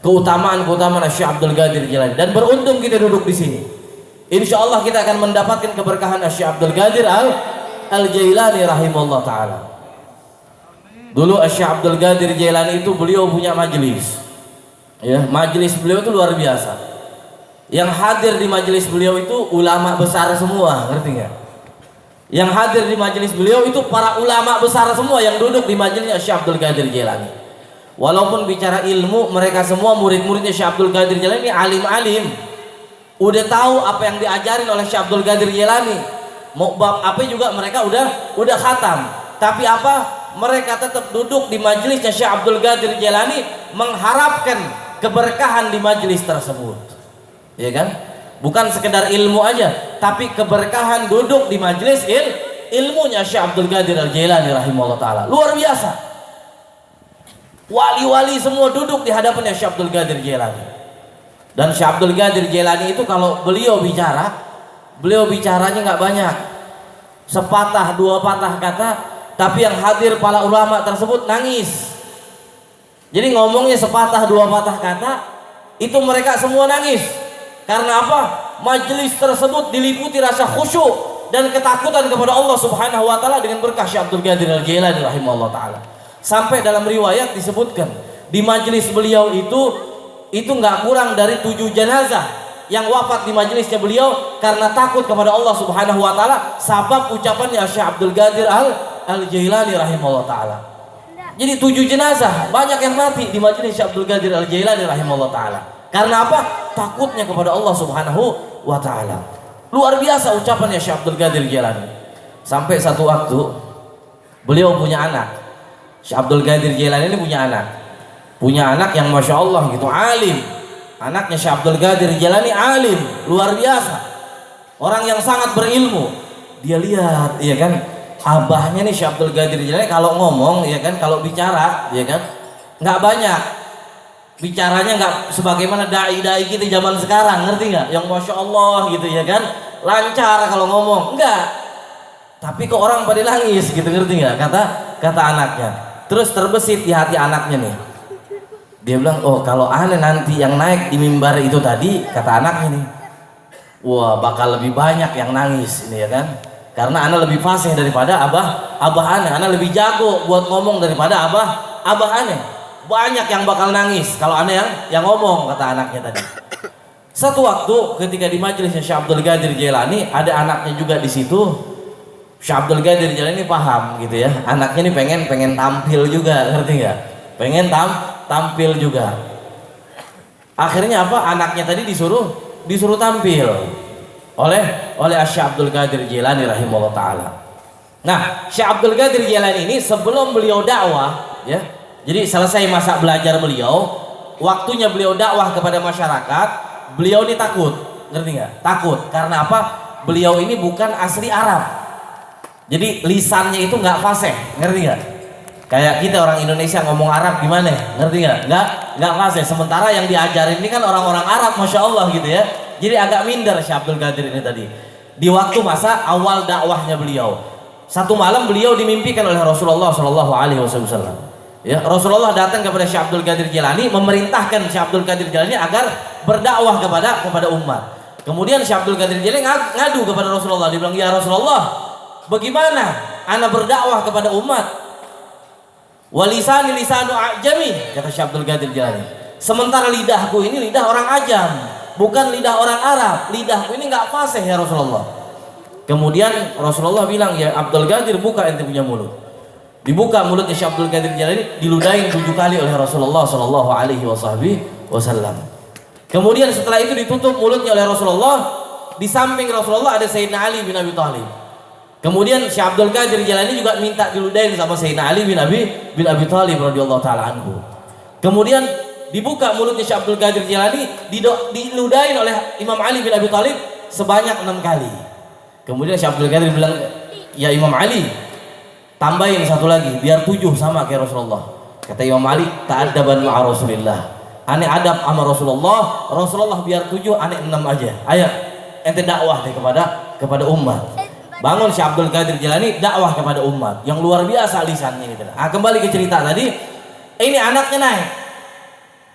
keutamaan Syekh Abdul Qadir Jailani, dan beruntung kita duduk di sini. Insya Allah kita akan mendapatkan keberkahan Syekh Abdul Qadir Al-Jailani rahimahullah ta'ala. Dulu Syekh Abdul Qadir Jailani itu beliau punya majelis, ya, majelis beliau itu luar biasa. Yang hadir di majelis beliau itu ulama besar semua, ngerti nggak? Yang hadir di majelis beliau itu para ulama besar semua yang duduk di majelisnya Syekh Abdul Qadir Jailani. Walaupun bicara ilmu, mereka semua murid-muridnya Syekh Abdul Qadir Jailani alim-alim, udah tahu apa yang diajarin oleh Syekh Abdul Qadir Jailani, mau bab apa juga mereka udah khatam. Tapi apa, mereka tetap duduk di majelisnya Syekh Abdul Qadir Jailani mengharapkan keberkahan di majelis tersebut, ya kan? Bukan sekedar ilmu aja, tapi keberkahan duduk di majelis ilmunya Syekh Abdul Qadir Al-Jailani rahimahullah ta'ala. Luar biasa. Wali-wali semua duduk di hadapannya Syekh Abdul Qadir Jailani. Dan Syekh Abdul Qadir Jailani itu kalau beliau bicaranya nggak banyak, sepatah dua patah kata, tapi yang hadir para ulama tersebut nangis. Jadi ngomongnya sepatah dua patah kata, itu mereka semua nangis. Karena apa? Majelis tersebut diliputi rasa khusyuk dan ketakutan kepada Allah Subhanahu wa taala dengan berkah Syekh Abdul Qadir Al-Jailani rahimahullah taala. Sampai dalam riwayat disebutkan di majelis beliau itu nggak kurang dari 7 jenazah yang wafat di majelisnya beliau karena takut kepada Allah Subhanahu wa taala, sabab ucapannya Syekh Abdul Qadir Al-Jailani rahimahullah taala. Jadi 7 jenazah banyak yang mati di majelis Syekh Abdul Qadir Al-Jailani rahimahullah taala. Karena apa? Takutnya kepada Allah Subhanahu wa taala. Luar biasa ucapannya Syekh Abdul Qadir Jailani. Sampai satu waktu beliau punya anak. Syekh Abdul Qadir Jailani ini punya anak yang masya Allah gitu, alim. Anaknya Syekh Abdul Qadir Jailani alim, luar biasa, orang yang sangat berilmu. Dia lihat, ya kan, abahnya nih Syekh Abdul Qadir Jailani kalau ngomong, ya kan, kalau bicara, ya kan, nggak banyak bicaranya, nggak sebagaimana dai-dai kita zaman sekarang, ngerti nggak? Yang masya Allah gitu, ya kan, lancar kalau ngomong, enggak. Tapi kok orang pada nangis gitu, ngerti nggak? Kata anaknya. Terus terbesit di hati anaknya nih. Dia bilang, oh kalau aneh nanti yang naik di mimbar itu tadi, kata anaknya nih, wah bakal lebih banyak yang nangis ini, ya kan? Karena aneh lebih fasih daripada abah aneh. Aneh lebih jago buat ngomong daripada abah aneh. Banyak yang bakal nangis kalau aneh yang ngomong, kata anaknya tadi. Satu waktu ketika di majelisnya Syekh Abdul Qadir Jailani, ada anaknya juga di situ. Syekh Abdul Qadir Jailani ini paham gitu ya, anaknya ini pengen tampil juga, ngerti nggak? Pengen tampil juga. Akhirnya apa? Anaknya tadi disuruh tampil oleh Syekh Abdul Qadir Jailani rahimahullah taala. Nah, Syekh Abdul Qadir Jailani ini sebelum beliau dakwah, ya, jadi selesai masa belajar beliau, waktunya beliau dakwah kepada masyarakat, beliau ini takut, ngerti nggak? Takut karena apa? Beliau ini bukan asli Arab. Jadi lisannya itu nggak fasih, ngerti nggak? Kayak kita orang Indonesia ngomong Arab gimana? Ngerti nggak? Nggak fasih. Sementara yang diajarin ini kan orang-orang Arab, masya Allah gitu ya. Jadi agak minder Syekh Abdul Qadir ini tadi. Di waktu masa awal dakwahnya beliau, satu malam beliau dimimpikan oleh Rasulullah Shallallahu Alaihi Wasallam. Ya, Rasulullah datang kepada Syekh Abdul Qadir Jailani, memerintahkan Syekh Abdul Qadir Jailani agar berdakwah kepada umat. Kemudian Syekh Abdul Qadir Jailani ngadu kepada Rasulullah. Dia bilang, ya Rasulullah, bagaimana ana berdakwah kepada umat? Walisani lisanu ajami, kata Syekh Abdul Qadir Jailani. Sementara lidahku ini lidah orang ajam, bukan lidah orang Arab. Lidahku ini nggak fasih ya Rasulullah. Kemudian Rasulullah bilang, ya Abdul Qadir, buka ente punya mulut. Dibuka mulutnya Syekh Abdul Qadir Jailani, diludahin 7 kali oleh Rasulullah Shallallahu Alaihi Wasallam. Kemudian setelah itu ditutup mulutnya oleh Rasulullah. Di samping Rasulullah ada Sayyidina Ali bin Abi Thalib. Kemudian Syekh Abdul Qadir Jailani juga minta diludahin sama Sayyidina Ali bin Abi Thalib radhiyallahu taala anhu. Kemudian dibuka mulutnya Syekh Abdul Qadir Jailani, diludahin oleh Imam Ali bin Abi Thalib sebanyak 6 kali. Kemudian Syekh Abdul Qadir bilang, ya Imam Ali, tambahin 1 lagi biar 7 sama kayak Rasulullah. Kata Imam Ali, ta'addaban ma'a Rasulillah. Aneh adab sama Rasulullah biar 7, aneh 6 aja. Ayo ente dakwah deh kepada umat. Bangun Syekh Abdul Qadir Jailani dakwah kepada umat yang luar biasa lisannya gitu. Kembali ke cerita tadi, ini anaknya naik.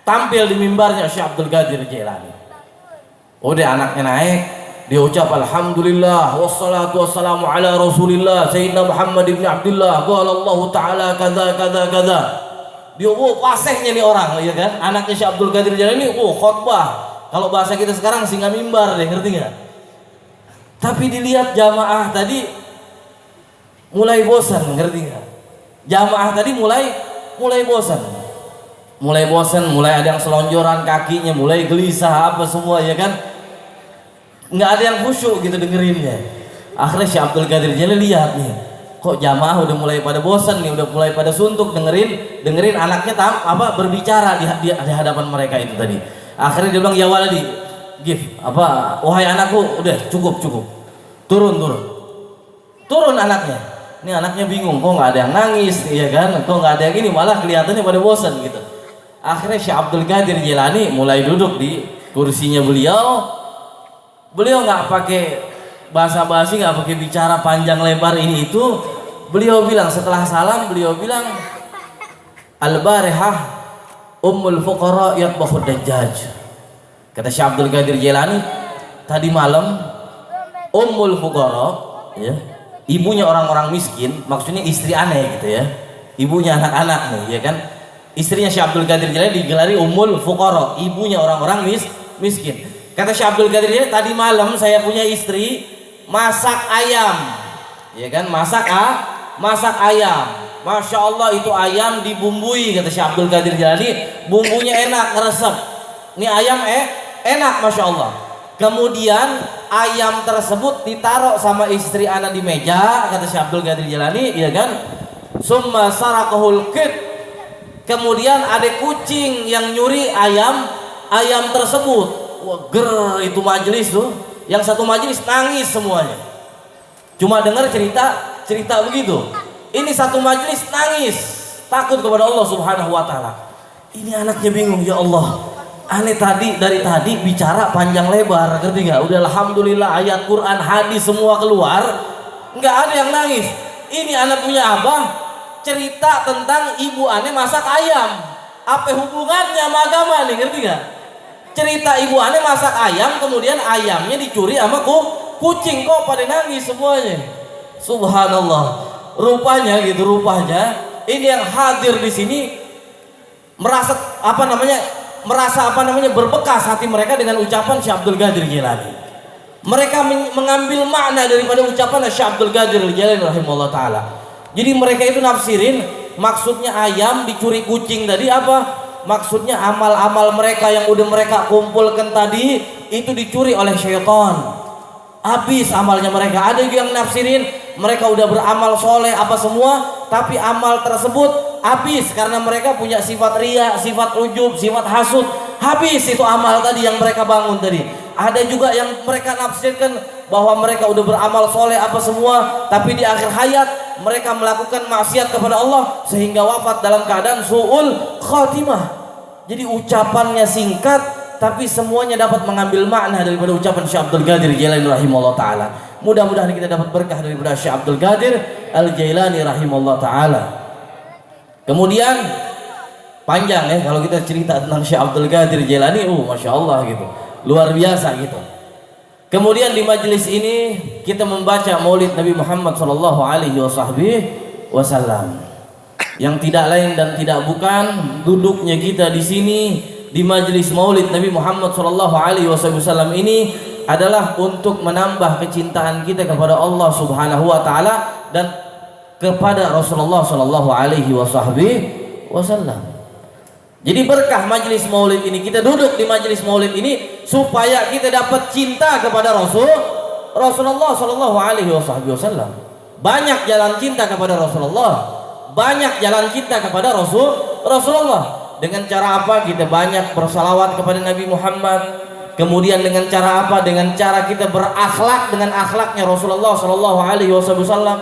tampil di mimbarnya Syekh Abdul Qadir Jailani. Udah anaknya naik, dia ucap alhamdulillah wassalatu wassalamu ala rasulillah sayyidina Muhammad ibn Abdullah qala Allah taala kaza kaza kaza. Dia fasihnya nih orang, ya kan? Anaknya Syekh Abdul Qadir Jailani khotbah. Kalau bahasa kita sekarang singa mimbar deh, ngerti nggak? Tapi dilihat jamaah tadi mulai bosan, ngerti nggak? Jamaah tadi mulai bosan. Mulai ada yang selonjoran kakinya, mulai gelisah apa semua, ya kan? Nggak ada yang khusyuk gitu dengerinnya. Akhirnya Syekh Abdul Qadir Jailani lihat nih, kok jamaah udah mulai pada bosan nih, udah mulai pada suntuk dengerin anaknya berbicara di hadapan mereka itu tadi. Akhirnya dia bilang, ya waladi, wahai anakku, udah cukup, turun anaknya. Ini anaknya bingung, kok nggak ada yang nangis, ya kan? Kok nggak ada yang ini, malah kelihatannya pada bosan gitu. Akhirnya Syekh Abdul Qadir Jailani mulai duduk di kursinya beliau. Beliau nggak pakai basa-basi, nggak pakai bicara panjang lebar ini itu. Beliau bilang setelah salam, beliau bilang, al-barihah Ummul Fuqara yatbahud dajjaj. Kata Syekh Abdul Qadir Jailani, tadi malam Ummul Fuqara, ya, ibunya orang-orang miskin, maksudnya istri aneh gitu ya, ibunya anak-anak nih, ya kan? Istrinya Syekh Abdul Qadir Jailani digelari Ummul Fuqara, ibunya orang-orang miskin. Kata Syekh Abdul Qadir Jailani, tadi malam saya punya istri masak ayam, ya kan? Masak ayam. Masya Allah, itu ayam dibumbui, kata Syekh Abdul Qadir Jailani, bumbunya enak, ngeresep. Ini ayam enak, Masya Allah. Kemudian ayam tersebut ditaruh sama istri anak di meja, kata Syekh Abdul Qadir Jailani, ya kan? Summa sarakahul kid. Kemudian ada kucing yang nyuri ayam tersebut. Wah, itu majelis tuh. Yang satu majelis nangis semuanya. Cuma dengar cerita begitu. Ini satu majelis nangis, takut kepada Allah Subhanahu wa taala. Ini anaknya bingung, ya Allah, aneh dari tadi bicara panjang lebar, ngerti nggak? Udah alhamdulillah ayat Quran, hadis semua keluar, nggak ada yang nangis. Ini anak punya abah cerita tentang ibu aneh masak ayam. Apa hubungannya sama agama nih, ngerti nggak? Cerita ibu aneh masak ayam, kemudian ayamnya dicuri sama kucing, kok pada nangis semuanya. Subhanallah. Rupanya ini yang hadir di sini merasa berbekas hati mereka dengan ucapan Syekh Abdul Qadir Jailani. Mereka mengambil makna daripada ucapan Syekh Abdul Qadir Jailani rahimahullah taala. Jadi mereka itu nafsirin maksudnya ayam dicuri kucing tadi apa? Maksudnya amal-amal mereka yang udah mereka kumpulkan tadi itu dicuri oleh syaitan. Habis amalnya mereka. Ada juga yang nafsirin mereka udah beramal soleh apa semua, tapi amal tersebut habis karena mereka punya sifat riya, sifat ujub, sifat hasud. Habis itu amal tadi yang mereka bangun tadi. Ada juga yang mereka nafsirkan bahwa mereka udah beramal soleh apa semua, tapi di akhir hayat mereka melakukan maksiat kepada Allah sehingga wafat dalam keadaan su'ul khatimah. Jadi ucapannya singkat, tapi semuanya dapat mengambil makna daripada ucapan Syekh Abdul Qadir Jailani rahimahullah taala. Mudah-mudahan kita dapat berkah daripada Syekh Abdul Qadir Al-Jailani rahimahullah taala. Kemudian panjang ya kalau kita cerita tentang Syekh Abdul Qadir Jailani, Masya Allah gitu, luar biasa gitu. Kemudian di majelis ini kita membaca Maulid Nabi Muhammad sallallahu alaihi wasallam. Yang tidak lain dan tidak bukan duduknya kita di sini di majelis Maulid Nabi Muhammad sallallahu alaihi wasallam ini adalah untuk menambah kecintaan kita kepada Allah Subhanahu wa taala dan kepada Rasulullah sallallahu alaihi wasallam. Jadi berkah majelis Maulid ini, kita duduk di majelis Maulid ini supaya kita dapat cinta kepada Rasulullah sallallahu alaihi wasallam. Banyak jalan cinta kepada Rasulullah, banyak jalan cinta kepada Rasulullah. Dengan cara apa? Kita banyak bersalawat kepada Nabi Muhammad. Kemudian dengan cara apa? Dengan cara kita berakhlak dengan akhlaknya Rasulullah sallallahu alaihi wasallam.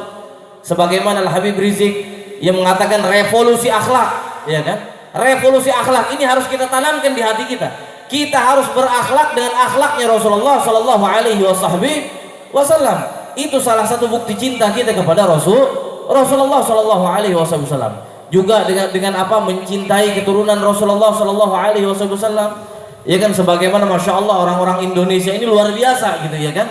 Sebagaimana Al-Habib Rizik yang mengatakan revolusi akhlak, ya kan? Revolusi akhlak ini harus kita tanamkan di hati kita. Kita harus berakhlak dengan akhlaknya Rasulullah sallallahu alaihi wasallam. Itu salah satu bukti cinta kita kepada Rasulullah sallallahu alaihi wasallam. juga dengan apa mencintai keturunan Rasulullah Shallallahu Alaihi Wasallam. Ya kan, sebagaimana masya Allah orang-orang Indonesia ini luar biasa gitu ya kan.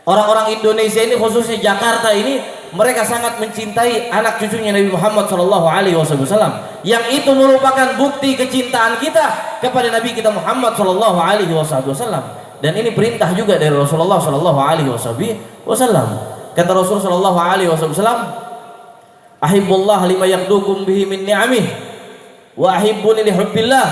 Orang-orang Indonesia ini khususnya Jakarta ini mereka sangat mencintai anak cucunya Nabi Muhammad Shallallahu Alaihi Wasallam. Yang itu merupakan bukti kecintaan kita kepada Nabi kita Muhammad Shallallahu Alaihi Wasallam. Dan ini perintah juga dari Rasulullah Shallallahu Alaihi Wasallam. Kata Rasul Shallallahu Alaihi Wasallam, "Ahibbullah lima yakdukum bihi min ni'amih, wa ahibbuni li hubbillah,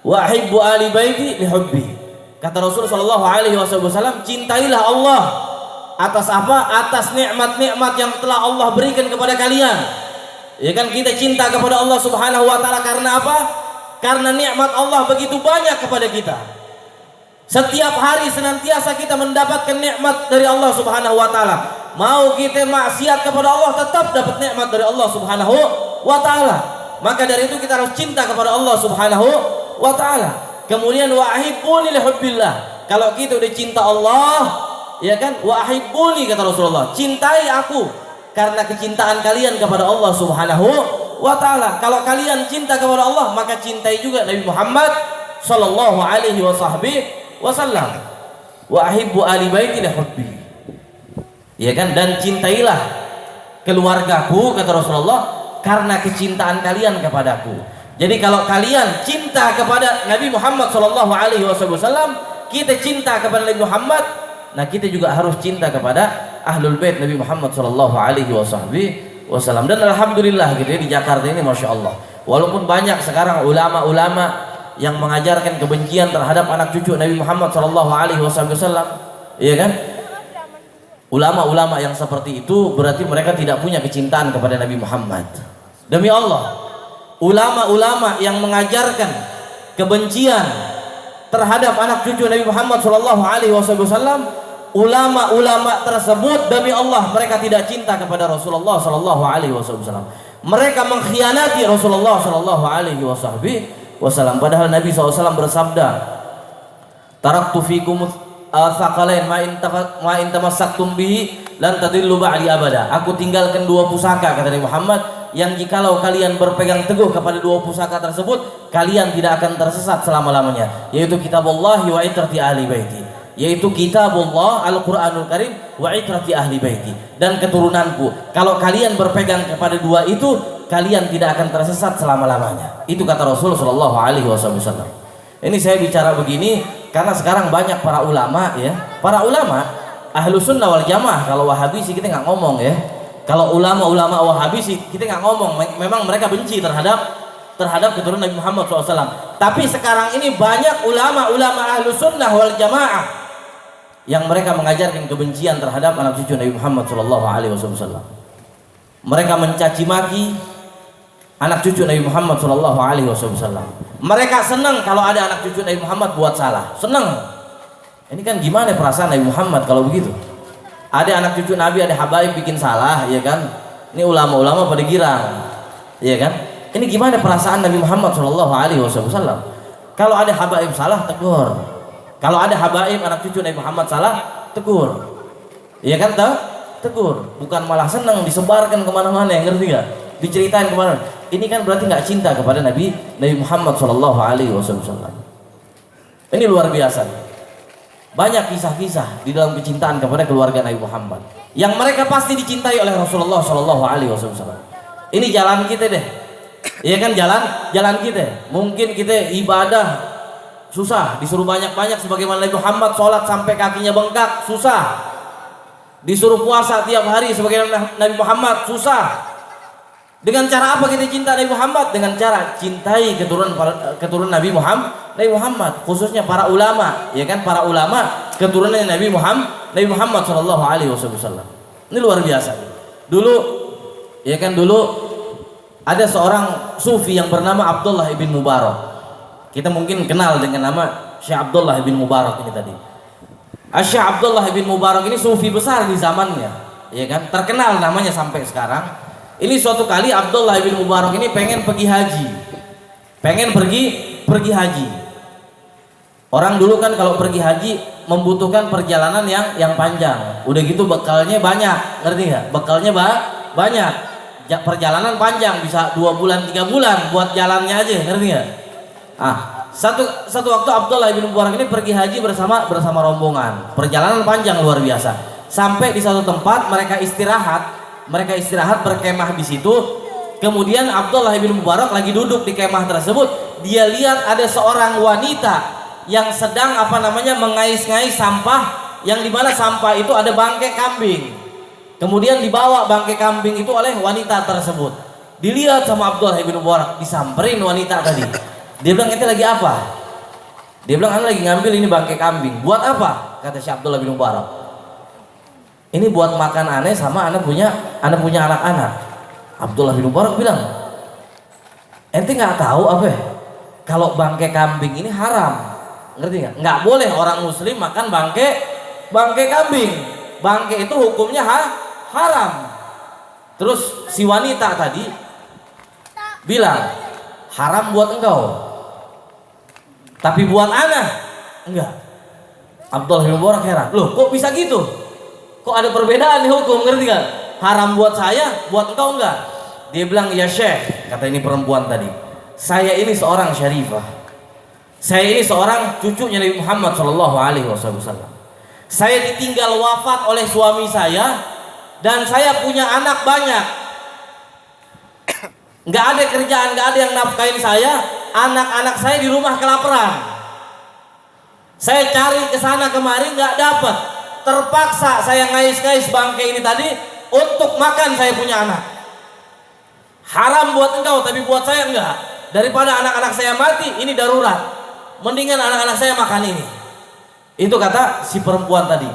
wa ahibbu ali baiti li hubbi." Kata Rasul Shallallahu Alaihi Wasallam, cintailah Allah atas apa? Atas nikmat-nikmat yang telah Allah berikan kepada kalian. Ya kan, kita cinta kepada Allah Subhanahu Wa Taala karena apa? Karena nikmat Allah begitu banyak kepada kita. Setiap hari senantiasa kita mendapatkan nikmat dari Allah Subhanahu Wa Taala. Mau kita maksiat kepada Allah, tetap dapat nikmat dari Allah Subhanahu Wa Taala. Maka dari itu kita harus cinta kepada Allah Subhanahu Wa Taala. Kemudian wa ahibbuni li hubbillah. Kalau kita udah cinta Allah, ya kan, wa ahibbuni kata Rasulullah, cintai aku karena kecintaan kalian kepada Allah Subhanahu wa taala. Kalau kalian cinta kepada Allah, maka cintai juga Nabi Muhammad sallallahu alaihi wasallam. Wa ahibbu ali baiti li hubbi. Ya kan, dan cintailah keluargaku kata Rasulullah karena kecintaan kalian kepadaku. Jadi kalau kalian cinta kepada Nabi Muhammad Shallallahu Alaihi Wasallam, kita cinta kepada Nabi Muhammad, nah kita juga harus cinta kepada Ahlul Bait Nabi Muhammad Shallallahu Alaihi Wasallam. Dan alhamdulillah gitu ya, di Jakarta ini masya Allah, walaupun banyak sekarang ulama-ulama yang mengajarkan kebencian terhadap anak cucu Nabi Muhammad Shallallahu Alaihi Wasallam, iya kan? Ulama-ulama yang seperti itu berarti mereka tidak punya kecintaan kepada Nabi Muhammad. Demi Allah, ulama-ulama yang mengajarkan kebencian terhadap anak cucu Nabi Muhammad Shallallahu Alaihi Wasallam, ulama-ulama tersebut demi Allah mereka tidak cinta kepada Rasulullah Shallallahu Alaihi Wasallam. Mereka mengkhianati Rasulullah Shallallahu Alaihi Wasallam. Padahal Nabi SAW bersabda, "Taraktu fikum tsaqalain ma in tamassaktum bihi lan tadillu ba'di abada." Aku tinggalkan dua pusaka kata Nabi Muhammad, yang jikalau kalian berpegang teguh kepada dua pusaka tersebut, kalian tidak akan tersesat selama-lamanya, yaitu kitabullah wa itrati ahli baiti, yaitu kitabullah Al-Qur'anul Karim wa itrati ahli baiti, dan keturunanku. Kalau kalian berpegang kepada dua itu, kalian tidak akan tersesat selama-lamanya. Itu kata Rasul sallallahu alaihi wasallam. Ini saya bicara begini karena sekarang banyak para ulama ya, para ulama Ahlus Sunnah wal Jamaah. Kalau Wahabi sih kita nggak ngomong ya. Kalau ulama-ulama Wahabi sih kita nggak ngomong, memang mereka benci terhadap keturunan Nabi Muhammad SAW. Tapi sekarang ini banyak ulama-ulama Ahlus Sunnah wal Jamaah yang mereka mengajarkan kebencian terhadap anak cucu Nabi Muhammad SAW. Mereka mencaci maki anak cucu Nabi Muhammad SAW. Mereka senang kalau ada anak cucu Nabi Muhammad buat salah, senang. Ini kan gimana perasaan Nabi Muhammad kalau begitu? Ada anak cucu Nabi, ada habaib bikin salah, ya kan? Ini ulama-ulama pada girang, ya kan? Ini gimana perasaan Nabi Muhammad SAW? Kalau ada habaib salah, tegur. Kalau ada habaib anak cucu Nabi Muhammad salah, tegur. Ya kan, tegur. Bukan malah senang disebarkan kemana-mana, ngerti gak? Diceritain kemana? Ini kan berarti nggak cinta kepada Nabi Muhammad SAW. Ini luar biasa. Banyak kisah-kisah di dalam kecintaan kepada keluarga Nabi Muhammad yang mereka pasti dicintai oleh Rasulullah SAW. Ini jalan kita deh, ya kan, jalan kita. Mungkin kita ibadah susah, disuruh banyak-banyak sebagaimana Nabi Muhammad, sholat sampai kakinya bengkak susah. Disuruh puasa tiap hari sebagaimana Nabi Muhammad susah. Dengan cara apa kita cinta Nabi Muhammad? Dengan cara cintai keturunan Nabi Muhammad, khususnya para ulama, ya kan, para ulama keturunan Nabi Muhammad Shallallahu Alaihi Wasallam. Ini luar biasa. Dulu, ya kan, dulu ada seorang sufi yang bernama Abdullah ibn Mubarak. Kita mungkin kenal dengan nama Syekh Abdullah ibn Mubarak ini tadi. Syekh Abdullah ibn Mubarak ini sufi besar di zamannya, ya kan, terkenal namanya sampai sekarang. Ini suatu kali Abdullah bin Mubarak ini pengen pergi haji. Orang dulu kan kalau pergi haji membutuhkan perjalanan yang panjang. Udah gitu bekalnya banyak, ngerti nggak? Bekalnya banyak. perjalanan panjang, bisa 2 bulan 3 bulan buat jalannya aja, ngerti nggak? Satu waktu Abdullah bin Mubarak ini pergi haji bersama rombongan, perjalanan panjang luar biasa. Sampai di satu tempat mereka istirahat berkemah di situ. Kemudian Abdullah bin Mubarak lagi duduk di kemah tersebut, dia lihat ada seorang wanita yang sedang mengais-ngais sampah, yang dimana sampah itu ada bangkai kambing. Kemudian dibawa bangkai kambing itu oleh wanita tersebut. Dilihat sama Abdullah bin Mubarak, disamperin wanita tadi. Dia bilang, ente lagi apa? Dia bilang, ane lagi ngambil ini bangkai kambing. Buat apa? Kata Syekh Abdullah bin Mubarak. Ini buat makan ane sama ane punya anak-anak. Abdullah bin Mubarak bilang, ente nggak tahu apa? Kalau bangkai kambing ini haram, ngerti nggak? Nggak boleh orang Muslim makan bangkai kambing. Bangkai itu hukumnya haram. Terus si wanita tadi bilang, haram buat engkau, tapi buat anak enggak. Abdullah bin Mubarak heran, loh kok bisa gitu? Kok ada perbedaan di hukum, ngerti gak? Haram buat saya, buat engkau enggak? Dia bilang, ya Syekh, kata ini perempuan tadi, saya ini seorang syarifah, saya ini seorang cucunya Nabi Muhammad SAW. Saya ditinggal wafat oleh suami saya, dan saya punya anak banyak. Nggak ada kerjaan, nggak ada yang nafkahin saya. Anak-anak saya di rumah kelaparan. Saya cari ke sana kemari nggak dapat. Terpaksa saya ngais-ngais bangkai ini tadi untuk makan saya punya anak. Haram buat engkau, tapi buat saya enggak. Daripada anak-anak saya mati, ini darurat. Mendingan anak-anak saya makan ini. Itu kata si perempuan tadi.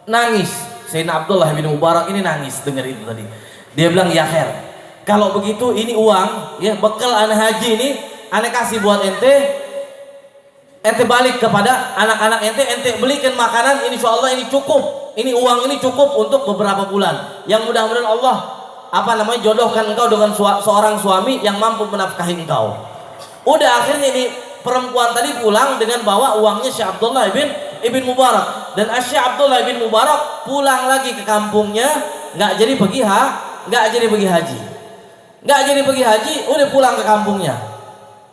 Nangis. Sayyidina Abdullah bin Mubarak ini nangis dengar itu tadi. Dia bilang, ya khair, kalau begitu ini uang, ya bekal anak haji ini, ane kasih buat ente balik kepada anak-anak ente belikan makanan, insyaallah ini cukup, ini uang ini cukup untuk beberapa bulan. Yang mudah-mudahan Allah jodohkan engkau dengan seorang suami yang mampu menafkahi engkau. Udah akhirnya ini perempuan tadi pulang dengan bawa uangnya Syekh Abdullah ibn Mubarak, dan Syekh Abdullah bin Mubarak pulang lagi ke kampungnya, nggak jadi pergi haji. Nggak jadi pergi haji, udah pulang ke kampungnya.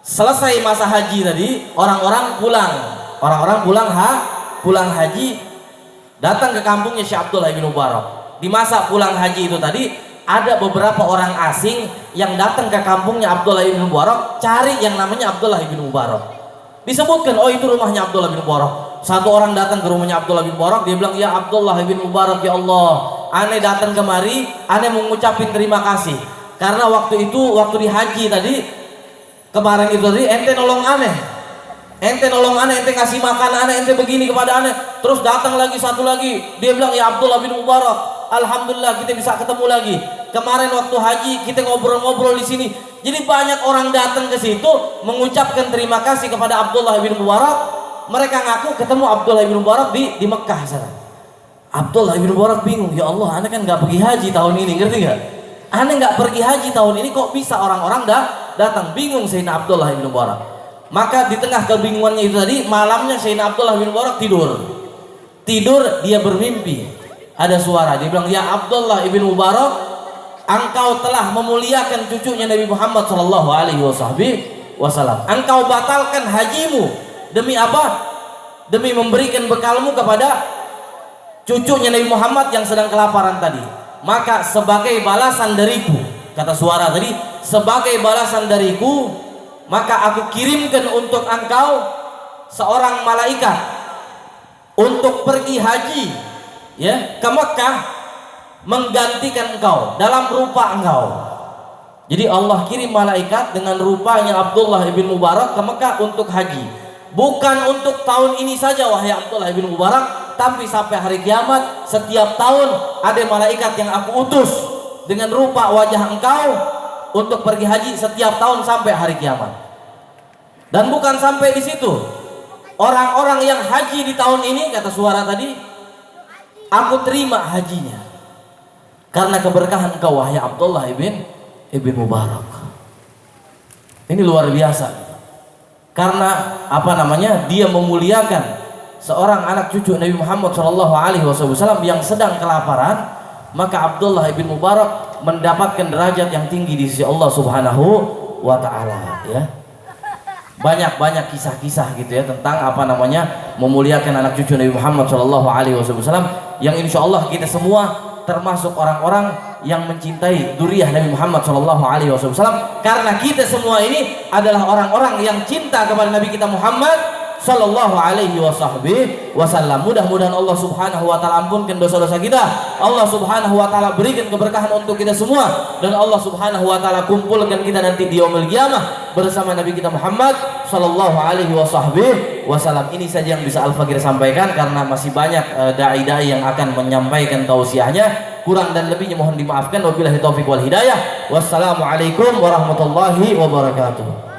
Selesai masa haji tadi, orang-orang pulang haji, datang ke kampungnya Syekh Abdullah bin Mubarak. Di masa pulang haji itu tadi, ada beberapa orang asing yang datang ke kampungnya Abdullah bin Mubarak, cari yang namanya Abdullah bin Mubarak. Disebutkan, oh itu rumahnya Abdullah bin Mubarak. Satu orang datang ke rumahnya Abdullah bin Mubarak, dia bilang, ya Abdullah bin Mubarak, ya Allah, ane datang kemari, ane mau ngucapin terima kasih. Karena waktu di haji tadi, kemarin itu tadi, ente nolong ane, ente ngasih makan ane, ente begini kepada ane. Terus datang lagi satu lagi, dia bilang, ya Abdullah bin Mubarak, alhamdulillah kita bisa ketemu lagi. Kemarin waktu haji kita ngobrol-ngobrol di sini. Jadi banyak orang datang ke situ mengucapkan terima kasih kepada Abdullah bin Mubarak. Mereka ngaku ketemu Abdullah bin Mubarak di Mekah sana. Abdullah bin Mubarak bingung, ya Allah, ane kan nggak pergi haji tahun ini, ngerti nggak? Ane nggak pergi haji tahun ini, kok bisa orang-orang datang? Bingung Sayyidina Abdullah bin Mubarak. Maka di tengah kebingungannya itu tadi, malamnya Sayyidina Abdullah bin Mubarak tidur, dia bermimpi. Ada suara, dia bilang, ya Abdullah bin Mubarak, engkau telah memuliakan cucunya Nabi Muhammad SAW. Engkau batalkan hajimu. Demi apa? Demi memberikan bekalmu kepada cucunya Nabi Muhammad yang sedang kelaparan tadi. Maka sebagai balasan dariku, kata suara tadi, sebagai balasan dariku, maka aku kirimkan untuk engkau seorang malaikat untuk pergi haji, ya, ke Mekah, menggantikan engkau dalam rupa engkau. Jadi Allah kirim malaikat dengan rupanya Abdullah bin Mubarak ke Mekah untuk haji. Bukan untuk tahun ini saja wahai Abdullah bin Mubarak, tapi sampai hari kiamat setiap tahun ada malaikat yang aku utus dengan rupa wajah engkau untuk pergi haji setiap tahun sampai hari kiamat. Dan bukan sampai di situ, orang-orang yang haji di tahun ini, kata suara tadi, aku terima hajinya karena keberkahan engkau wahai Abdullah ibn Mubarak. Ini luar biasa. Karena dia memuliakan seorang anak cucu Nabi Muhammad SAW yang sedang kelaparan, maka Abdullah bin Mubarak mendapatkan derajat yang tinggi di sisi Allah Subhanahu wa taala ya. Banyak kisah-kisah gitu ya tentang apa namanya memuliakan anak cucu Nabi Muhammad Shallallahu Alaihi Wasallam yang insya Allah kita semua termasuk orang-orang yang mencintai dzurriyyah Nabi Muhammad Shallallahu Alaihi Wasallam karena kita semua ini adalah orang-orang yang cinta kepada Nabi kita Muhammad Sallallahu Alaihi Wasallam. Mudah-mudahan Allah Subhanahu Wa Taala ampunkan dosa-dosa kita. Allah Subhanahu Wa Taala berikan keberkahan untuk kita semua dan Allah Subhanahu Wa Taala kumpulkan kita nanti di yaumil qiyamah bersama Nabi kita Muhammad Sallallahu Alaihi Wasallam. Ini saja yang bisa Al-Fakir sampaikan karena masih banyak dai-dai yang akan menyampaikan tausiahnya. Kurang dan lebihnya mohon dimaafkan. Wabillahi taufiq wal hidayah. Wassalamualaikum warahmatullahi wabarakatuh.